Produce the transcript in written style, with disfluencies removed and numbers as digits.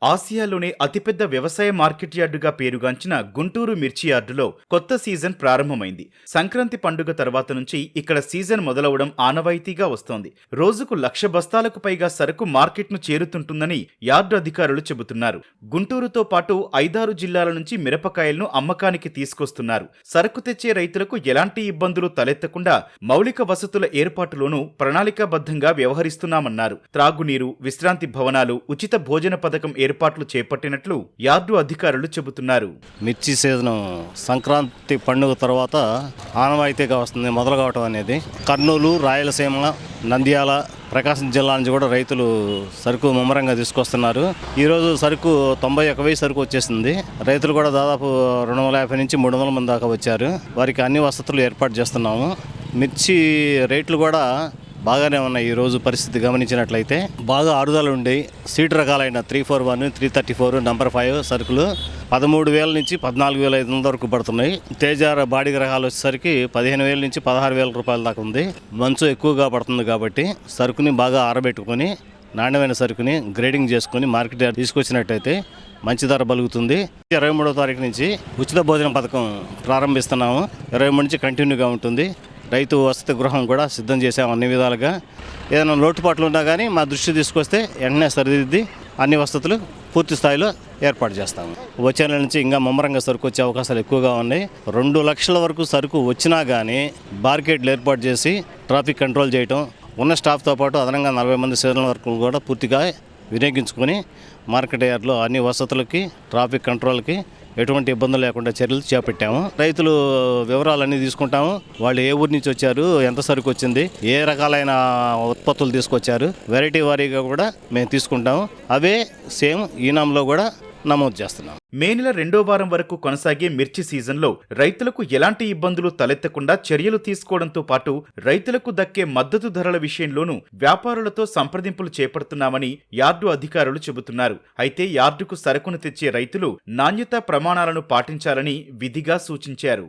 ఆసియాలోనే అతిపెద్ద వ్యవసాయ మార్కెట్ యార్డుగా పేరుగాంచిన గుంటూరు మిర్చి యార్డులో కొత్త సీజన్ ప్రారంభమైంది. సంక్రాంతి పండుగ తర్వాత నుంచి ఇక్కడ సీజన్ మొదలవడం ఆనవాయితీగా వస్తోంది. రోజుకు 1,00,000 బస్తాలకు పైగా సరుకు మార్కెట్ను చేరుతుంటుందని యార్డు అధికారులు చెబుతున్నారు. గుంటూరుతో పాటు 5-6 జిల్లాల నుంచి మిరపకాయలను అమ్మకానికి తీసుకొస్తున్నారు. సరుకు తెచ్చే రైతులకు ఎలాంటి ఇబ్బందులు తలెత్తకుండా మౌలిక వసతుల ఏర్పాటులోనూ ప్రణాళికాబద్ధంగా వ్యవహరిస్తున్నామన్నారు. త్రాగునీరు, విశ్రాంతి భవనాలు, ఉచిత భోజన పథకం ఏర్పాట్లు చేపట్టినట్లు యార్డు అధికారులు చెబుతున్నారు. మిర్చి సీజన్ సంక్రాంతి పండుగ తర్వాత ఆనవాయితీగా వస్తుంది మొదలు కావటం అనేది. కర్నూలు, రాయలసీమ, నంద్యాల, ప్రకాశం జిల్లా నుంచి కూడా రైతులు సరుకు ముమ్మరంగా తీసుకొస్తున్నారు. ఈరోజు సరుకు 91,000 సరుకు వచ్చేసింది. రైతులు కూడా దాదాపు 250 నుంచి 300 మంది దాకా వచ్చారు. వారికి అన్ని వసతులు ఏర్పాటు చేస్తున్నాము. మిర్చి రేట్లు కూడా బాగానే ఉన్నాయి. ఈరోజు పరిస్థితి గమనించినట్లయితే బాగా ఆరుదల ఉండి సీటు రకాలైన 341, 334, నంబర్ 5 సరుకులు 13,000 నుంచి 14,500 వరకు పడుతున్నాయి. తేజ బాడీ రకాలు వచ్చేసరికి 15,000 నుంచి 16,000 రూపాయల దాకా ఉంది. మంచు ఎక్కువగా పడుతుంది కాబట్టి సరుకుని బాగా ఆరబెట్టుకొని నాణ్యమైన సరుకుని గ్రేడింగ్ చేసుకుని మార్కెట్ తీసుకొచ్చినట్టయితే మంచి ధర బలుగుతుంది. 23వ తారీఖు నుంచి ఉచిత భోజన పథకం ప్రారంభిస్తున్నాము. 23 నుంచి కంటిన్యూగా ఉంటుంది. రైతు వసతి గృహం కూడా సిద్ధం చేసాము. అన్ని విధాలుగా ఏదైనా లోటుపాట్లు ఉన్నా కానీ మా దృష్టి తీసుకొస్తే వెంటనే సరిదిద్ది అన్ని వసతులు పూర్తి స్థాయిలో ఏర్పాటు చేస్తాము. వచ్చే నెల నుంచి ఇంకా ముమ్మరంగా సరుకు వచ్చే అవకాశాలు ఎక్కువగా ఉన్నాయి. 2 లక్షల వరకు సరుకు వచ్చినా కానీ బార్కెట్లు ఏర్పాటు చేసి ట్రాఫిక్ కంట్రోల్ చేయటం, ఉన్న స్టాఫ్తో పాటు అదనంగా 40 మంది సీజనల్ వర్కులు కూడా పూర్తిగా వినియోగించుకొని మార్కెట్ యార్డ్లో అన్ని వసతులకి, ట్రాఫిక్ కంట్రోల్కి ఎటువంటి ఇబ్బందులు లేకుండా చర్యలు చేపట్టాము. రైతులు వివరాలన్నీ తీసుకుంటాము. వాళ్ళు ఏ ఊరి నుంచి వచ్చారు, ఎంత సరుకు వచ్చింది, ఏ రకాలైన ఉత్పత్తులు తీసుకొచ్చారు, వెరైటీ వారీగా కూడా మేము తీసుకుంటాము. అవే సేమ్ ఈనాంలో కూడా నమోదు చేస్తున్నాం. మే నెల 2వ వారం వరకు కొనసాగే మిర్చి సీజన్లో రైతులకు ఎలాంటి ఇబ్బందులు తలెత్తకుండా చర్యలు తీసుకోవడంతో పాటు రైతులకు దక్కే మద్దతు ధరల విషయంలోనూ వ్యాపారులతో సంప్రదింపులు చేపడుతున్నామని యార్డు అధికారులు చెబుతున్నారు. అయితే యార్డుకు సరుకును తెచ్చే రైతులు నాణ్యతా ప్రమాణాలను పాటించాలని విధిగా సూచించారు.